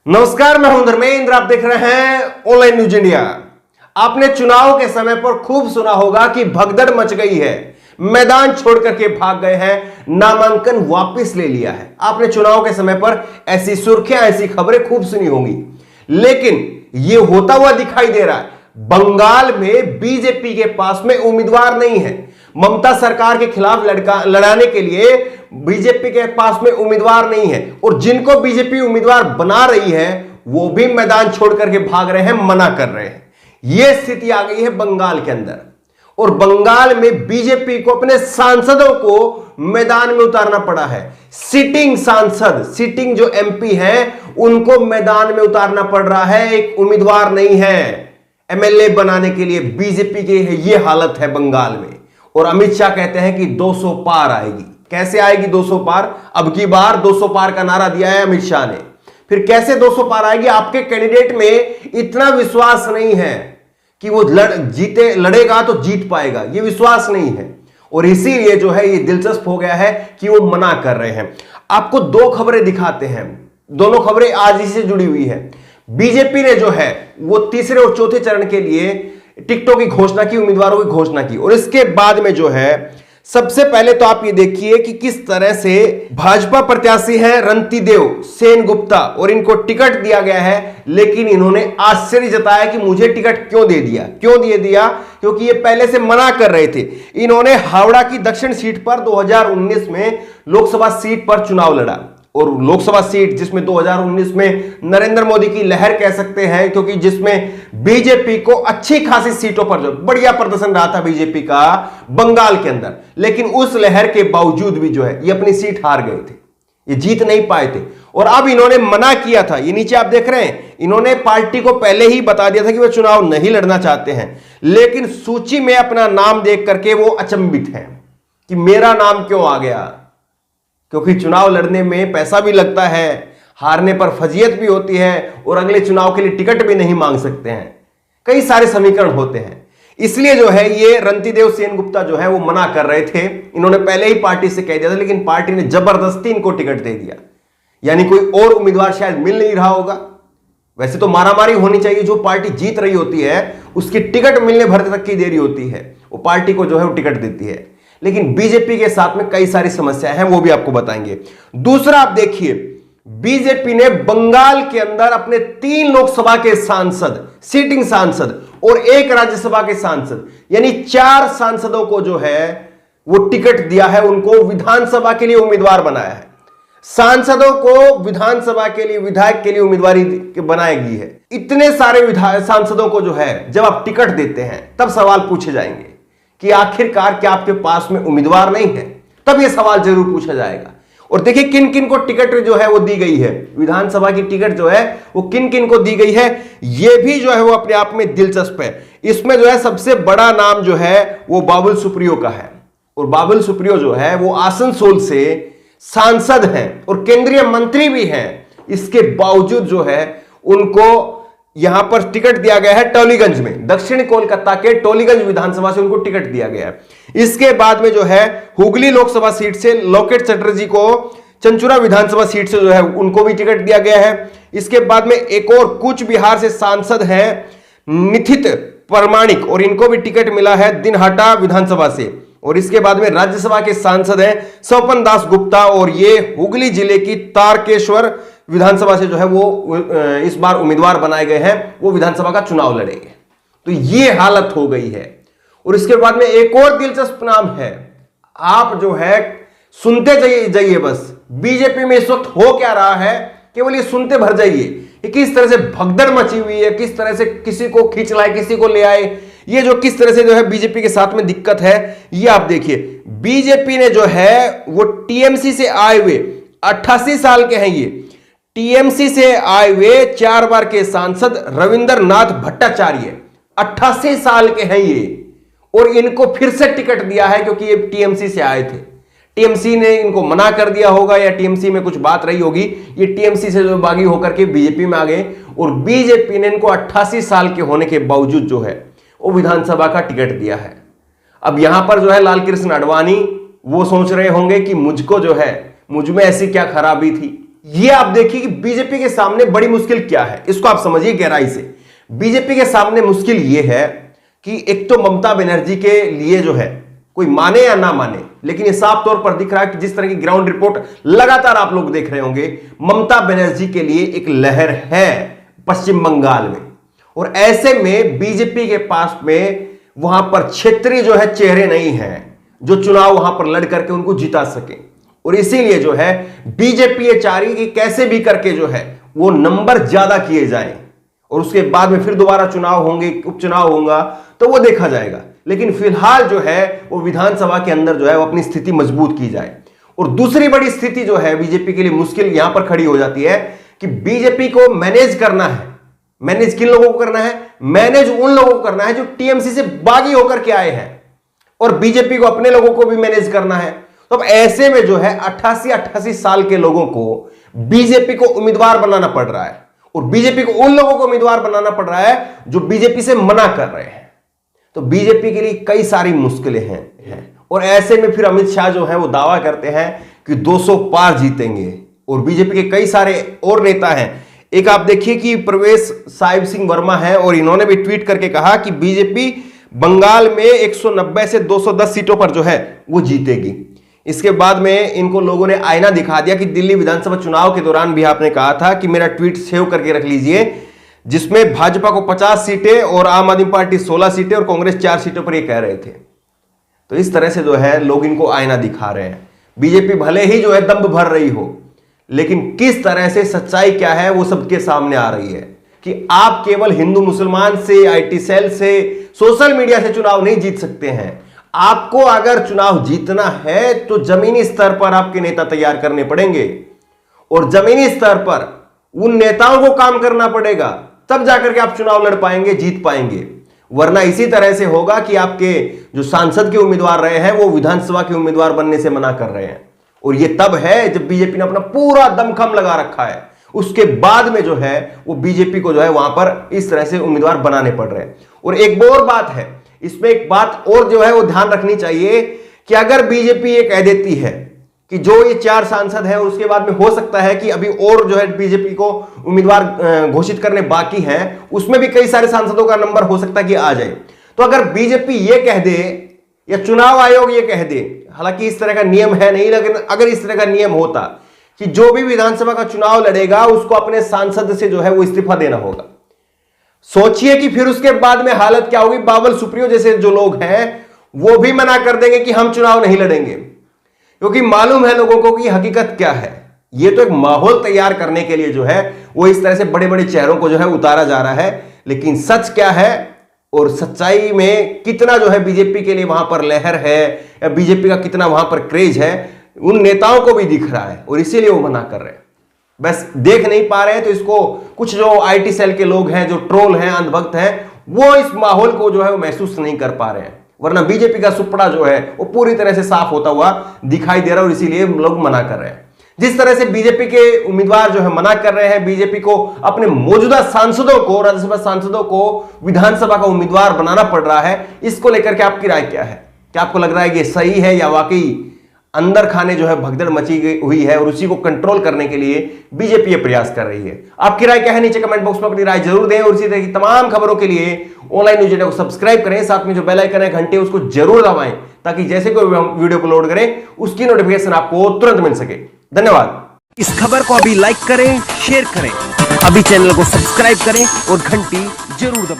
नमस्कार, मैं हूं धर्मेंद्र। आप देख रहे हैं ऑनलाइन न्यूज इंडिया। आपने चुनाव के समय पर खूब सुना होगा कि भगदड़ मच गई है, मैदान छोड़ करके भाग गए हैं, नामांकन वापस ले लिया है। आपने चुनाव के समय पर ऐसी सुर्खियां, ऐसी खबरें खूब सुनी होंगी, लेकिन यह होता हुआ दिखाई दे रहा है। बंगाल में बीजेपी के पास में उम्मीदवार नहीं है। ममता सरकार के खिलाफ लड़ाने के लिए बीजेपी के पास में उम्मीदवार नहीं है, और जिनको बीजेपी उम्मीदवार बना रही है वो भी मैदान छोड़ करके भाग रहे हैं, मना कर रहे हैं। यह स्थिति आ गई है बंगाल के अंदर, और बंगाल में बीजेपी को अपने सांसदों को मैदान में उतारना पड़ा है। सिटिंग सांसद, सिटिंग जो एमपी हैं, उनको मैदान में उतारना पड़ रहा है। एक उम्मीदवार नहीं है एमएलए बनाने के लिए। बीजेपी की यह हालत है बंगाल में, और अमित शाह कहते हैं कि 200 पार आएगी। कैसे आएगी 200 पार? अब की बार 200 पार का नारा दिया है अमित शाह ने, फिर कैसे 200 पार आएगी? आपके कैंडिडेट में इतना विश्वास नहीं है कि वो लड़ेगा तो जीत पाएगा, ये विश्वास नहीं है, और इसीलिए जो है ये दिलचस्प हो गया है कि वो मना कर रहे हैं। आपको दो खबरें दिखाते हैं, दोनों खबरें आज ही से जुड़ी हुई है। बीजेपी ने जो है वो तीसरे और चौथे चरण के लिए टिकटों की घोषणा की, उम्मीदवारों की घोषणा की, और इसके बाद में जो है सबसे पहले तो आप ये देखिए कि किस तरह से भाजपा प्रत्याशी है रंतिदेव सेनगुप्ता, और इनको टिकट दिया गया है, लेकिन इन्होंने आश्चर्य जताया कि मुझे टिकट क्यों दे दिया। क्यों दे दिया? क्योंकि ये पहले से मना कर रहे थे। इन्होंने हावड़ा की दक्षिण सीट पर 2019 में लोकसभा सीट पर चुनाव लड़ा, और लोकसभा सीट जिसमें 2019 में नरेंद्र मोदी की लहर कह सकते हैं, क्योंकि जिसमें बीजेपी को अच्छी खासी सीटों पर जो बढ़िया प्रदर्शन रहा था बीजेपी का बंगाल के अंदर, लेकिन उस लहर के बावजूद भी जो है ये अपनी सीट हार गए थे, ये जीत नहीं पाए थे। और अब इन्होंने मना किया था, ये नीचे आप देख रहे हैं, इन्होंने पार्टी को पहले ही बता दिया था कि वो चुनाव नहीं लड़ना चाहते हैं, लेकिन सूची में अपना नाम देख करके वो अचंभित हैं कि मेरा नाम क्यों आ गया, क्योंकि चुनाव लड़ने में पैसा भी लगता है, हारने पर फजीयत भी होती है, और अगले चुनाव के लिए टिकट भी नहीं मांग सकते हैं, कई सारे समीकरण होते हैं। इसलिए जो है ये रंतिदेव सेनगुप्ता जो है वो मना कर रहे थे। इन्होंने पहले ही पार्टी से कह दिया था, लेकिन पार्टी ने जबरदस्ती इनको टिकट दे दिया, यानी कोई और उम्मीदवार शायद मिल नहीं रहा होगा। वैसे तो मारामारी होनी चाहिए, जो पार्टी जीत रही होती है उसकी टिकट मिलने भर तक की देरी होती है, वो पार्टी को जो है वो टिकट देती है। लेकिन बीजेपी के साथ में कई सारी समस्याएं हैं, वो भी आपको बताएंगे। दूसरा आप देखिए, बीजेपी ने बंगाल के अंदर अपने 3 लोकसभा के सांसद, सीटिंग सांसद, और 1 राज्यसभा के सांसद, यानी 4 सांसदों को जो है वो टिकट दिया है, उनको विधानसभा के लिए उम्मीदवार बनाया है। सांसदों को विधानसभा के लिए, विधायक के लिए उम्मीदवारी बनाएगी है। इतने सारे सांसदों को जो है जब आप टिकट देते हैं तब सवाल पूछे जाएंगे कि आखिरकार क्या आपके पास में उम्मीदवार नहीं है, तब यह सवाल जरूर पूछा जाएगा। और देखिए किन किन को टिकट जो है वो दी गई है, विधानसभा की टिकट जो है वो किन किन को दी गई है, यह भी जो है वो अपने आप में दिलचस्प है। इसमें जो है सबसे बड़ा नाम जो है वो बाबुल सुप्रियो का है, और बाबुल सुप्रियो जो है वो आसनसोल से सांसद हैं और केंद्रीय मंत्री भी हैं। इसके बावजूद जो है उनको यहां पर टिकट दिया गया है टोलीगंज में, दक्षिण कोलकाता के टोलीगंज विधानसभा से उनको टिकट दिया गया है। इसके बाद में जो है हुगली लोकसभा सीट से लोकेट चटर्जी को, चंचुरा विधानसभा सीट से जो है उनको भी टिकट दिया गया है। इसके बाद में एक और कूच बिहार से सांसद हैं निथित प्रमाणिक, और इनको भी टिकट मिला है दिनहाटा विधानसभा से। और इसके बाद में राज्यसभा के सांसद हैं स्वपन दास गुप्ता, और ये हुगली जिले की तारकेश्वर विधानसभा से जो है वो इस बार उम्मीदवार बनाए गए हैं, वो विधानसभा का चुनाव लड़ेंगे। तो ये हालत हो गई है। और इसके बाद में एक और दिलचस्प नाम है, आप जो है सुनते जाइए बस, बीजेपी में इस वक्त हो क्या रहा है केवल ये सुनते भर जाइए, किस तरह से भगदड़ मची हुई है, किस तरह से किसी को खींच लाए किसी को ले आए, ये जो किस तरह से जो है बीजेपी के साथ में दिक्कत है, ये आप देखिए। बीजेपी ने जो है वो टीएमसी से आए हुए 88 साल के हैं, ये टीएमसी से आए हुए 4 बार के सांसद रविंद्र नाथ भट्टाचार्य 88 साल के हैं ये, और इनको फिर से टिकट दिया है क्योंकि ये टीएमसी से आए थे। टीएमसी ने इनको मना कर दिया होगा, या टीएमसी में कुछ बात रही होगी, ये टीएमसी से जो बागी होकर के बीजेपी में आ गए, और बीजेपी ने इनको 88 साल के होने के बावजूद जो है वो विधानसभा का टिकट दिया है। अब यहां पर जो है लाल कृष्ण आडवाणी वो सोच रहे होंगे कि मुझको जो है, मुझ में ऐसी क्या खराबी थी ये आप देखिए कि बीजेपी के सामने बड़ी मुश्किल क्या है, इसको आप समझिए गहराई से। बीजेपी के सामने मुश्किल यह है कि एक तो ममता बनर्जी के लिए जो है, कोई माने या ना माने, लेकिन ये साफ तौर पर दिख रहा है कि जिस तरह की ग्राउंड रिपोर्ट लगातार आप लोग देख रहे होंगे, ममता बनर्जी के लिए एक लहर है पश्चिम बंगाल में। और ऐसे में बीजेपी के पास में वहां पर क्षेत्रीय जो है चेहरे नहीं हैं जो चुनाव वहां पर लड़ करके उनको जिता सके। और इसीलिए जो है बीजेपी ये चाह रही कि कैसे भी करके जो है वो नंबर ज्यादा किए जाएं और उसके बाद में फिर दोबारा चुनाव होंगे, उपचुनाव होगा तो वो देखा जाएगा। लेकिन फिलहाल जो है वो विधानसभा के अंदर जो है वो अपनी स्थिति मजबूत की जाए। और दूसरी बड़ी स्थिति जो है बीजेपी के लिए मुश्किल यहां पर खड़ी हो जाती है कि बीजेपी को मैनेज करना है। मैनेज किन लोगों को करना है? मैनेज उन लोगों को करना है जो टीएमसी से बागी होकर के आए हैं, और बीजेपी को अपने लोगों को भी मैनेज करना है। तो अब ऐसे में जो है 88 साल के लोगों को बीजेपी को उम्मीदवार बनाना पड़ रहा है, और बीजेपी को उन लोगों को उम्मीदवार बनाना पड़ रहा है जो बीजेपी से मना कर रहे हैं। तो बीजेपी के लिए कई सारी मुश्किलें हैं। और ऐसे में फिर अमित शाह जो है वो दावा करते हैं कि 200 पार जीतेंगे, और बीजेपी के कई सारे और नेता हैं। एक आप देखिए कि प्रवेश साहिब सिंह वर्मा है, और इन्होंने भी ट्वीट करके कहा कि बीजेपी बंगाल में 190 से 210 सीटों पर जो है वो जीतेगी। इसके बाद में इनको लोगों ने आईना दिखा दिया कि दिल्ली विधानसभा चुनाव के दौरान भी आपने कहा था कि मेरा ट्वीट सेव करके रख लीजिए, जिसमें भाजपा को 50 सीटें और आम आदमी पार्टी 16 सीटें और कांग्रेस 4 सीटों पर ये कह रहे थे। तो इस तरह से जो है लोग इनको आईना दिखा रहे हैं। बीजेपी भले ही जो है दंभ भर रही हो, लेकिन किस तरह से सच्चाई क्या है वो सबके सामने आ रही है कि आप केवल हिंदू मुसलमान से, आईटी सेल से, सोशल मीडिया से चुनाव नहीं जीत सकते हैं। आपको अगर चुनाव जीतना है तो जमीनी स्तर पर आपके नेता तैयार करने पड़ेंगे, और जमीनी स्तर पर उन नेताओं को काम करना पड़ेगा, तब जाकर के आप चुनाव लड़ पाएंगे, जीत पाएंगे। वरना इसी तरह से होगा कि आपके जो सांसद के उम्मीदवार रहे हैं वो विधानसभा के उम्मीदवार बनने से मना कर रहे हैं। और ये तब है जब बीजेपी ने अपना पूरा दमखम लगा रखा है, उसके बाद में जो है वो बीजेपी को जो है वहां पर इस तरह से उम्मीदवार बनाने पड़ रहे हैं। और एक और बात है, इसमें एक बात और जो है वो ध्यान रखनी चाहिए कि अगर बीजेपी ये कह देती है कि जो ये 4 सांसद हैं, उसके बाद में हो सकता है कि अभी और जो है बीजेपी को उम्मीदवार घोषित करने बाकी हैं, उसमें भी कई सारे सांसदों का नंबर हो सकता है कि आ जाए। तो अगर बीजेपी ये कह दे या चुनाव आयोग ये कह दे, हालांकि इस तरह का नियम है नहीं, लेकिन अगर इस तरह का नियम होता कि जो भी विधानसभा का चुनाव लड़ेगा उसको अपने सांसद से जो है वो इस्तीफा देना होगा, सोचिए कि फिर उसके बाद में हालत क्या होगी। बाबुल सुप्रियो जैसे जो लोग हैं वो भी मना कर देंगे कि हम चुनाव नहीं लड़ेंगे, क्योंकि मालूम है लोगों को कि हकीकत क्या है। ये तो एक माहौल तैयार करने के लिए जो है वो इस तरह से बड़े बड़े चेहरों को जो है उतारा जा रहा है, लेकिन सच क्या है और सच्चाई में कितना जो है बीजेपी के लिए वहां पर लहर है या बीजेपी का कितना वहां पर क्रेज है, उन नेताओं को भी दिख रहा है, और इसीलिए वो मना कर रहे हैं। बस देख नहीं पा रहे हैं, तो इसको कुछ जो आईटी सेल के लोग हैं, जो ट्रोल हैं, अंधभक्त हैं, वो इस माहौल को जो है वो महसूस नहीं कर पा रहे हैं। वरना बीजेपी का सुपड़ा जो है वो पूरी तरह से साफ होता हुआ दिखाई दे रहा है, और इसीलिए लोग मना कर रहे हैं। जिस तरह से बीजेपी के उम्मीदवार जो है मना कर रहे हैं, बीजेपी को अपने मौजूदा सांसदों को, राज्यसभा सांसदों को विधानसभा का उम्मीदवार बनाना पड़ रहा है, इसको लेकर के आपकी राय क्या है? क्या आपको लग रहा है कि सही है, या वाकई अंदर खाने जो है भगदड़ मची हुई है और उसी को कंट्रोल करने के लिए बीजेपी ये प्रयास कर रही है? आपकी राय क्या है? नीचे कमेंट बॉक्स में अपनी राय जरूर दें, और इसी तरह की तमाम खबरों के लिए ऑनलाइन न्यूज इंडिया को सब्सक्राइब करें, साथ में जो बेल आइकन है घंटे उसको जरूर दबाएं, ताकि जैसे कोई वीडियो अपलोड करें उसकी नोटिफिकेशन आपको तुरंत मिल सके। धन्यवाद। इस खबर को अभी लाइक करें, शेयर करें, अभी चैनल को सब्सक्राइब करें और घंटी जरूर दबाएं।